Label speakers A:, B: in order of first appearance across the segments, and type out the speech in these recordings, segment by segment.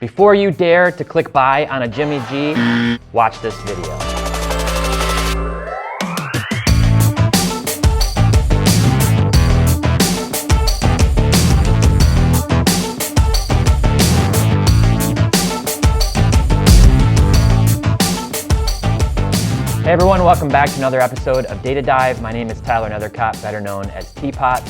A: Before you dare to click buy on a Jimmy G, watch this video. Hey everyone, welcome back to another episode of Data Dive. My name is Tyler Nethercott, better known as Teapot.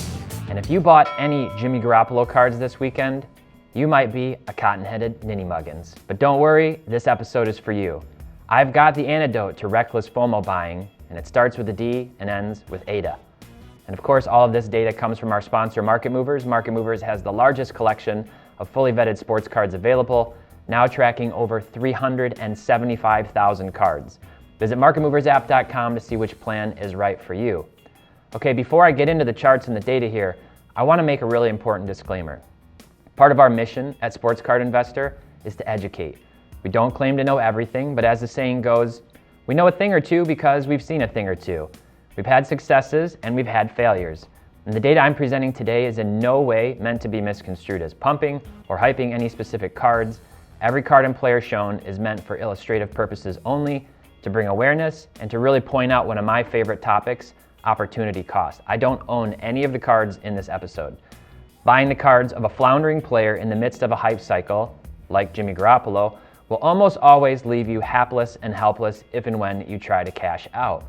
A: And if you bought any Jimmy Garoppolo cards this weekend, you might be a cotton-headed ninny muggins. But don't worry, this episode is for you. I've got the antidote to reckless FOMO buying, and it starts with a D and ends with ADA. And of course, all of this data comes from our sponsor, Market Movers. Market Movers has the largest collection of fully vetted sports cards available, now tracking over 375,000 cards. Visit marketmoversapp.com to see which plan is right for you. Okay, before I get into the charts and the data here, I want to make a really important disclaimer. Part of our mission at Sports Card Investor is to educate. We don't claim to know everything, but as the saying goes, we know a thing or two because we've seen a thing or two. We've had successes and we've had failures. And the data I'm presenting today is in no way meant to be misconstrued as pumping or hyping any specific cards. Every card and player shown is meant for illustrative purposes only, to bring awareness and to really point out one of my favorite topics, opportunity cost. I don't own any of the cards in this episode. Buying the cards of a floundering player in the midst of a hype cycle, like Jimmy Garoppolo, will almost always leave you hapless and helpless if and when you try to cash out.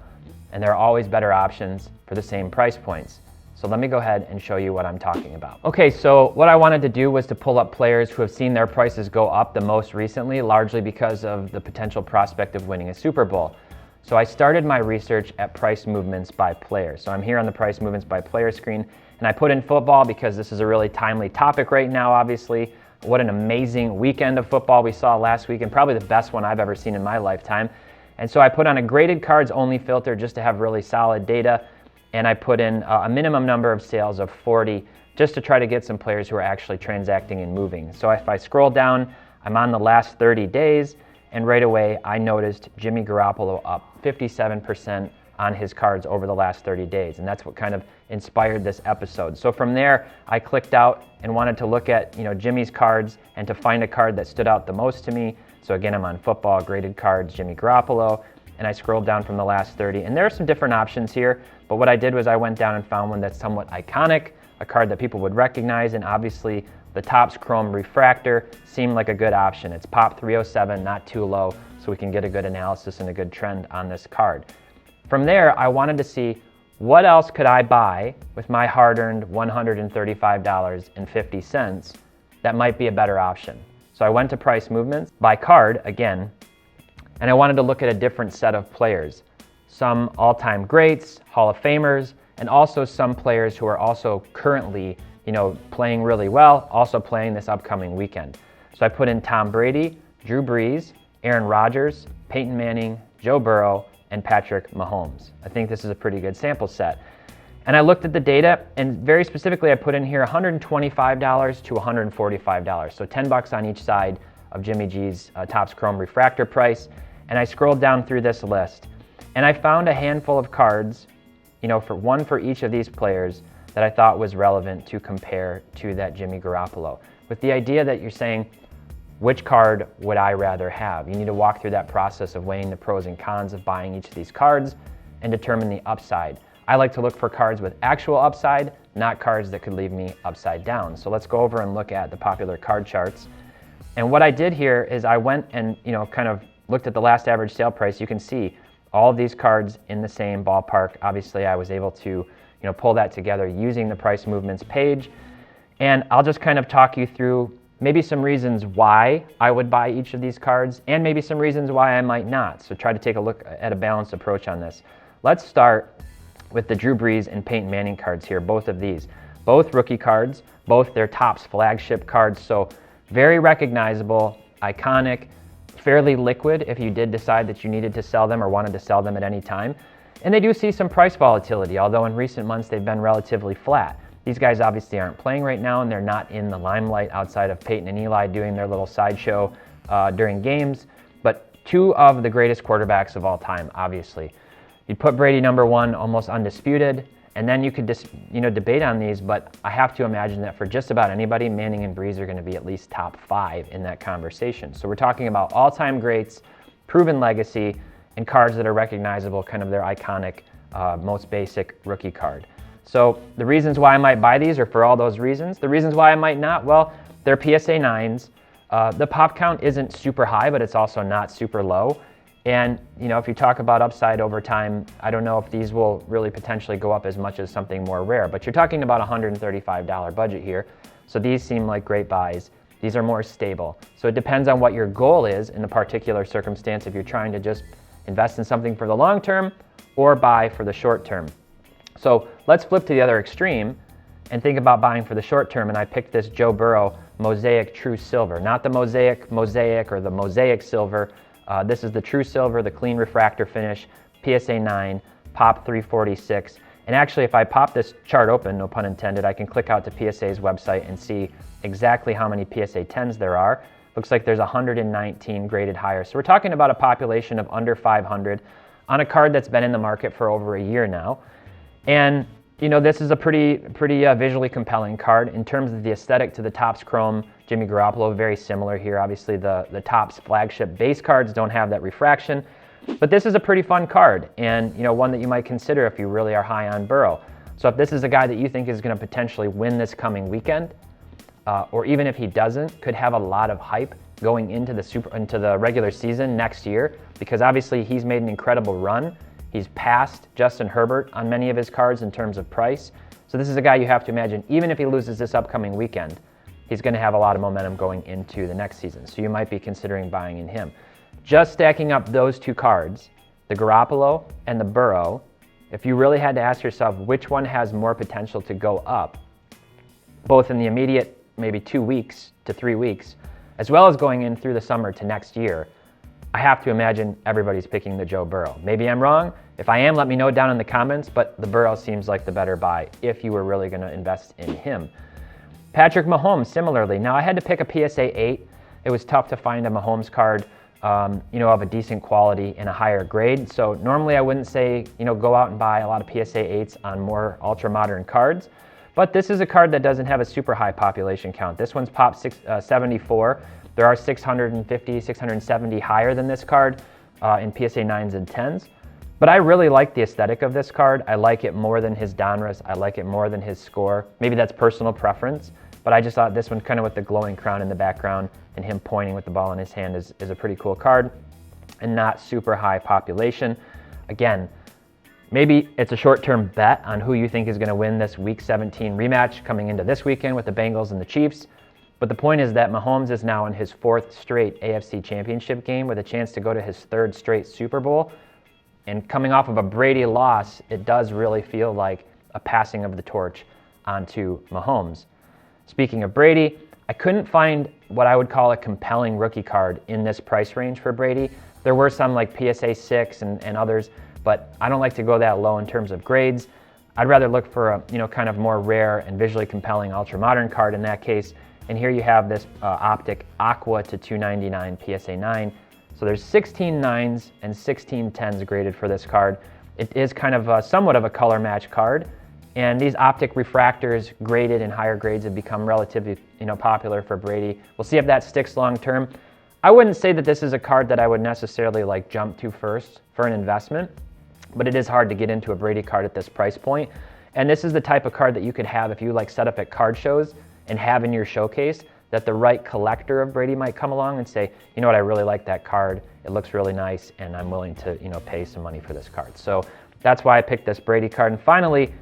A: And there are always better options for the same price points. So let me go ahead and show you what I'm talking about. Okay, so what I wanted to do was to pull up players who have seen their prices go up the most recently, largely because of the potential prospect of winning a Super Bowl. So I started my research at price movements by player. So I'm here on the price movements by player screen, and I put in football because this is a really timely topic right now, obviously. What an amazing weekend of football we saw last week, and probably the best one I've ever seen in my lifetime. And so I put on a graded cards only filter just to have really solid data, and I put in a minimum number of sales of 40 just to try to get some players who are actually transacting and moving. So if I scroll down, I'm on the last 30 days, and right away I noticed Jimmy Garoppolo up 57% on his cards over the last 30 days. And that's what kind of inspired this episode. So from there, I clicked out and wanted to look at Jimmy's cards and to find a card that stood out the most to me. So again, I'm on football, graded cards, Jimmy Garoppolo, and I scrolled down from the last 30. And there are some different options here, but what I did was I went down and found one that's somewhat iconic, a card that people would recognize, and obviously the Topps Chrome Refractor seemed like a good option. It's pop 307, not too low, so we can get a good analysis and a good trend on this card. From there, I wanted to see what else could I buy with my hard-earned $135.50 that might be a better option. So I went to price movements by card again, and I wanted to look at a different set of players. Some all-time greats, Hall of Famers, and also some players who are also currently playing really well, also playing this upcoming weekend. So I put in Tom Brady, Drew Brees, Aaron Rodgers, Peyton Manning, Joe Burrow, and Patrick Mahomes. I think this is a pretty good sample set. And I looked at the data, and very specifically I put in here $125 to $145, so $10 on each side of Jimmy G's Topps Chrome Refractor price. And I scrolled down through this list, and I found a handful of cards, for each of these players that I thought was relevant to compare to that Jimmy Garoppolo, with the idea that you're saying, which card would I rather have? You need to walk through that process of weighing the pros and cons of buying each of these cards and determine the upside. I like to look for cards with actual upside, not cards that could leave me upside down. So let's go over and look at the popular card charts. And what I did here is I went and kind of looked at the last average sale price. You can see all of these cards in the same ballpark. Obviously, I was able to pull that together using the price movements page. And I'll just kind of talk you through maybe some reasons why I would buy each of these cards, and maybe some reasons why I might not. So try to take a look at a balanced approach on this. Let's start with the Drew Brees and Peyton Manning cards here, both of these. Both rookie cards, both their Topps flagship cards, so very recognizable, iconic, fairly liquid if you did decide that you needed to sell them or wanted to sell them at any time. And they do see some price volatility, although in recent months they've been relatively flat. These guys obviously aren't playing right now, and they're not in the limelight outside of Peyton and Eli doing their little sideshow during games, but two of the greatest quarterbacks of all time, obviously. You'd put Brady number one, almost undisputed, And then you could just, debate on these, but I have to imagine that for just about anybody, Manning and Breeze are going to be at least top 5 in that conversation. So we're talking about all-time greats, proven legacy, and cards that are recognizable, kind of their iconic, most basic rookie card. So the reasons why I might buy these are for all those reasons. The reasons why I might not, well, they're PSA 9s. The pop count isn't super high, but it's also not super low. And, if you talk about upside over time, I don't know if these will really potentially go up as much as something more rare, but you're talking about a $135 budget here. So these seem like great buys. These are more stable. So it depends on what your goal is in the particular circumstance, if you're trying to just invest in something for the long term or buy for the short term. So let's flip to the other extreme and think about buying for the short term. And I picked this Joe Burrow Mosaic True Silver, not the Mosaic or the Mosaic Silver. This is the True Silver, the clean refractor finish, PSA 9, pop 346. And actually, if I pop this chart open, no pun intended, I can click out to PSA's website and see exactly how many PSA 10s there are. Looks like there's 119 graded higher. So we're talking about a population of under 500 on a card that's been in the market for over a year now. And this is a pretty visually compelling card in terms of the aesthetic to the Topps Chrome Jimmy Garoppolo. Very similar here. Obviously, the Topps flagship base cards don't have that refraction, but this is a pretty fun card, and one that you might consider if you really are high on Burrow. So if this is a guy that you think is going to potentially win this coming weekend, or even if he doesn't, could have a lot of hype going into the regular season next year, because obviously he's made an incredible run. He's passed Justin Herbert on many of his cards in terms of price. So this is a guy you have to imagine, even if he loses this upcoming weekend, he's going to have a lot of momentum going into the next season. So you might be considering buying in him. Just stacking up those two cards, the Garoppolo and the Burrow, if you really had to ask yourself which one has more potential to go up, both in the immediate maybe 2 weeks to 3 weeks, as well as going in through the summer to next year, I have to imagine everybody's picking the Joe Burrow. Maybe I'm wrong. If I am, let me know down in the comments, but the Burrow seems like the better buy if you were really going to invest in him. Patrick Mahomes, similarly. Now, I had to pick a PSA 8. It was tough to find a Mahomes card, of a decent quality and a higher grade. So normally I wouldn't say, go out and buy a lot of PSA 8s on more ultra-modern cards. But this is a card that doesn't have a super high population count. This one's pop 74. There are 650, 670 higher than this card in PSA 9s and 10s. But I really like the aesthetic of this card. I like it more than his Donruss. I like it more than his score. Maybe that's personal preference, but I just thought this one kind of with the glowing crown in the background and him pointing with the ball in his hand is a pretty cool card and not super high population. Again, maybe it's a short-term bet on who you think is going to win this Week 17 rematch coming into this weekend with the Bengals and the Chiefs. But the point is that Mahomes is now in his 4th straight AFC Championship game with a chance to go to his 3rd straight Super Bowl. And coming off of a Brady loss, it does really feel like a passing of the torch onto Mahomes. Speaking of Brady, I couldn't find what I would call a compelling rookie card in this price range for Brady. There were some like PSA 6 and others, but I don't like to go that low in terms of grades. I'd rather look for a kind of more rare and visually compelling ultra-modern card in that case. And here you have this Optic Aqua to 299 PSA 9. So there's 16 9s and 16 10s graded for this card. It is kind of somewhat of a color match card. And these optic refractors graded in higher grades have become relatively popular for Brady. We'll see if that sticks long term. I wouldn't say that this is a card that I would necessarily jump to first for an investment, but it is hard to get into a Brady card at this price point. And this is the type of card that you could have if you set up at card shows and have in your showcase, that the right collector of Brady might come along and say, you know what, I really like that card. It looks really nice, and I'm willing to pay some money for this card. So that's why I picked this Brady card. And finally,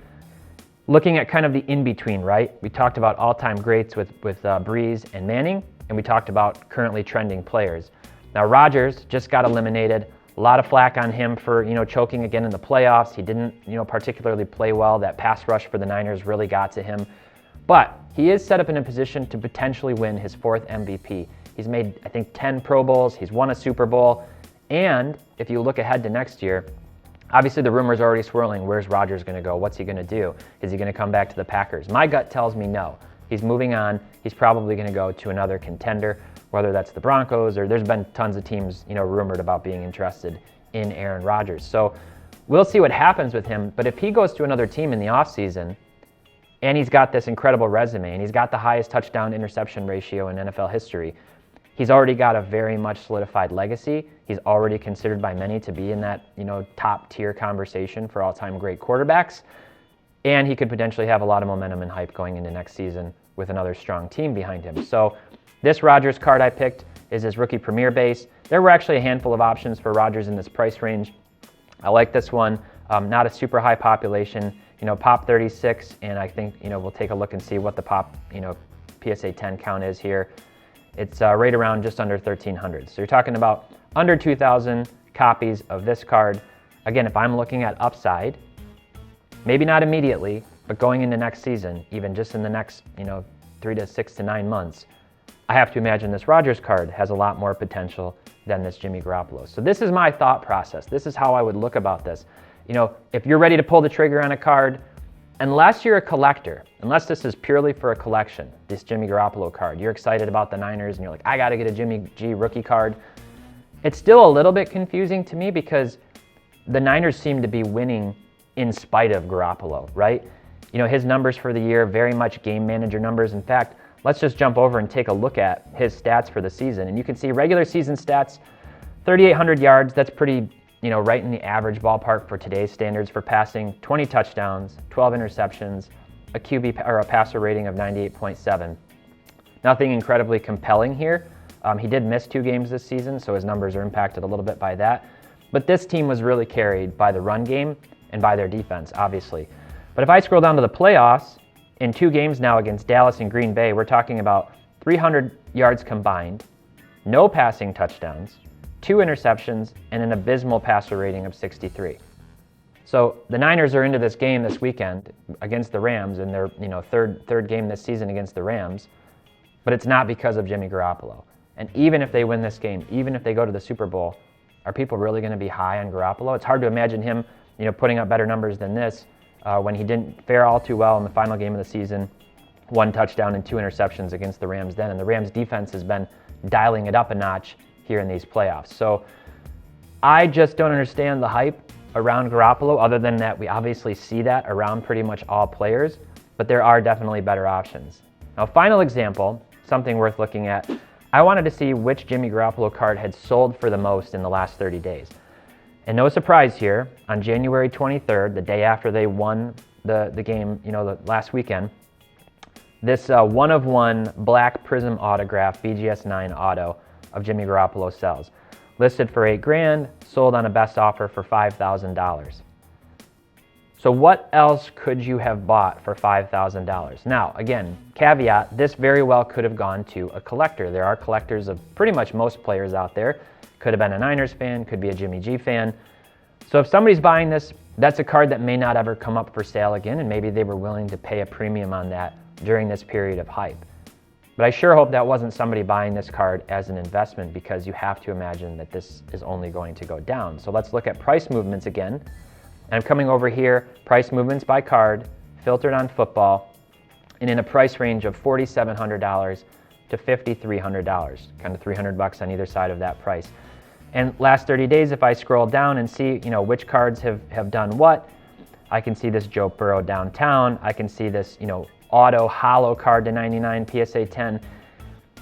A: looking at kind of the in-between, right? We talked about all-time greats with Breeze and Manning, and we talked about currently trending players. Now, Rodgers just got eliminated. A lot of flack on him for choking again in the playoffs. He didn't particularly play well. That pass rush for the Niners really got to him. But he is set up in a position to potentially win his 4th MVP. He's made, I think, 10 Pro Bowls. He's won a Super Bowl. And if you look ahead to next year, obviously the rumors are already swirling. Where's Rodgers going to go? What's he going to do? Is he going to come back to the Packers? My gut tells me no. He's moving on. He's probably going to go to another contender, whether that's the Broncos or there's been tons of teams, rumored about being interested in Aaron Rodgers. So we'll see what happens with him. But if he goes to another team in the offseason and he's got this incredible resume and he's got the highest touchdown interception ratio in NFL history, he's already got a very much solidified legacy. He's already considered by many to be in that, top tier conversation for all-time great quarterbacks. And he could potentially have a lot of momentum and hype going into next season with another strong team behind him. So this Rodgers card I picked is his rookie premier base. There were actually a handful of options for Rodgers in this price range. I like this one. Not a super high population, pop 36, and I think, we'll take a look and see what the pop, PSA 10 count is here. It's right around just under 1,300. So you're talking about under 2,000 copies of this card. Again, if I'm looking at upside, maybe not immediately, but going into next season, even just in the next, 3 to 6 to 9 months, I have to imagine this Rodgers card has a lot more potential than this Jimmy Garoppolo. So this is my thought process. This is how I would look about this. If you're ready to pull the trigger on a card, unless you're a collector, unless this is purely for a collection, this Jimmy Garoppolo card, you're excited about the Niners and you're like, I got to get a Jimmy G rookie card. It's still a little bit confusing to me because the Niners seem to be winning in spite of Garoppolo, right? His numbers for the year, very much game manager numbers. In fact, let's just jump over and take a look at his stats for the season. And you can see regular season stats, 3,800 yards. That's pretty, right in the average ballpark for today's standards for passing. 20 touchdowns, 12 interceptions, a QB or a passer rating of 98.7. Nothing incredibly compelling here. He did miss 2 games this season, so his numbers are impacted a little bit by that. But this team was really carried by the run game and by their defense, obviously. But if I scroll down to the playoffs, in 2 games now against Dallas and Green Bay, we're talking about 300 yards combined, no passing touchdowns, 2 interceptions, and an abysmal passer rating of 63. So the Niners are into this game this weekend against the Rams in their third game this season against the Rams, but it's not because of Jimmy Garoppolo. And even if they win this game, even if they go to the Super Bowl, are people really going to be high on Garoppolo? It's hard to imagine him putting up better numbers than this when he didn't fare all too well in the final game of the season. 1 touchdown and 2 interceptions against the Rams then. And the Rams defense has been dialing it up a notch here in these playoffs. So I just don't understand the hype around Garoppolo, other than that we obviously see that around pretty much all players, but there are definitely better options. Now, final example, something worth looking at. I wanted to see which Jimmy Garoppolo card had sold for the most in the last 30 days. And no surprise here, on January 23rd, the day after they won the game, the last weekend, this one-of-one black prism autograph BGS 9 auto of Jimmy Garoppolo sells. Listed for $8,000, sold on a best offer for $5,000. So what else could you have bought for $5,000? Now, again, caveat, this very well could have gone to a collector. There are collectors of pretty much most players out there. Could have been a Niners fan, could be a Jimmy G fan. So if somebody's buying this, that's a card that may not ever come up for sale again, and maybe they were willing to pay a premium on that during this period of hype. But I sure hope that wasn't somebody buying this card as an investment, because you have to imagine that this is only going to go down. So let's look at price movements again. And I'm coming over here, price movements by card, filtered on football, and in a price range of $4,700 to $5,300, kind of $300 on either side of that price. And last 30 days, if I scroll down and see, which cards have done what, I can see this Joe Burrow downtown. I can see this, auto hollow card to 99 PSA 10.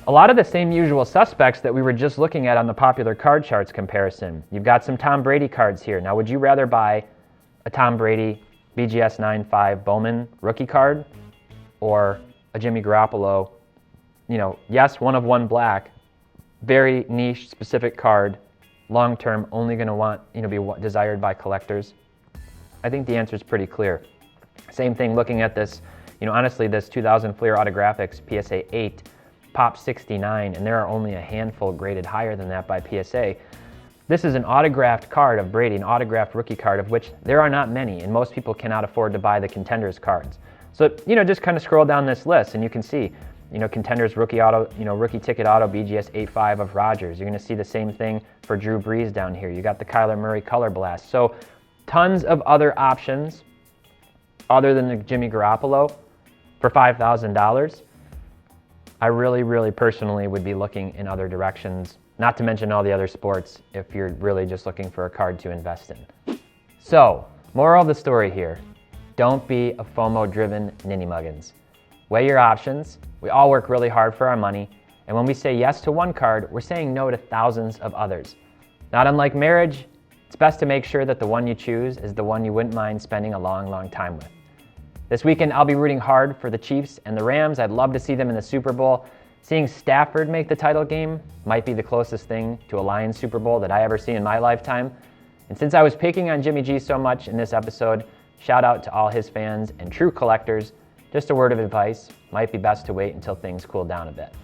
A: A lot of the same usual suspects that we were just looking at on the popular card charts comparison. You've got some Tom Brady cards here. Now, would you rather buy a Tom Brady BGS 9.5 Bowman rookie card or a Jimmy Garoppolo, yes, one-of-one black, very niche specific card, long-term, only going to want, be desired by collectors? I think the answer is pretty clear. Same thing looking at this, honestly, this 2000 Fleer Autographics PSA 8, Pop 69, and there are only a handful graded higher than that by PSA. This is an autographed card of Brady, an autographed rookie card, of which there are not many, and most people cannot afford to buy the Contenders cards. So, just kind of scroll down this list, and you can see, Contenders rookie auto, rookie ticket auto BGS 8.5 of Rodgers. You're going to see the same thing for Drew Brees down here. You got the Kyler Murray Color Blast. So, tons of other options other than the Jimmy Garoppolo for $5,000. I really, really personally would be looking in other directions, not to mention all the other sports, if you're really just looking for a card to invest in. So, moral of the story here, don't be a FOMO-driven ninny muggins. Weigh your options. We all work really hard for our money, and when we say yes to one card, we're saying no to thousands of others. Not unlike marriage, it's best to make sure that the one you choose is the one you wouldn't mind spending a long, long time with. This weekend, I'll be rooting hard for the Chiefs and the Rams. I'd love to see them in the Super Bowl. Seeing Stafford make the title game might be the closest thing to a Lions Super Bowl that I ever seen in my lifetime. And since I was picking on Jimmy G so much in this episode, shout out to all his fans and true collectors. Just a word of advice, might be best to wait until things cool down a bit.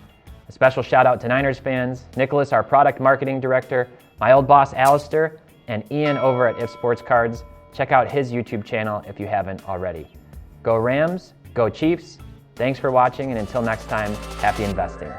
A: A special shout out to Niners fans, Nicholas, our product marketing director, my old boss Alistair, and Ian over at If Sports Cards. Check out his YouTube channel if you haven't already. Go Rams, go Chiefs. Thanks for watching, and until next time, happy investing.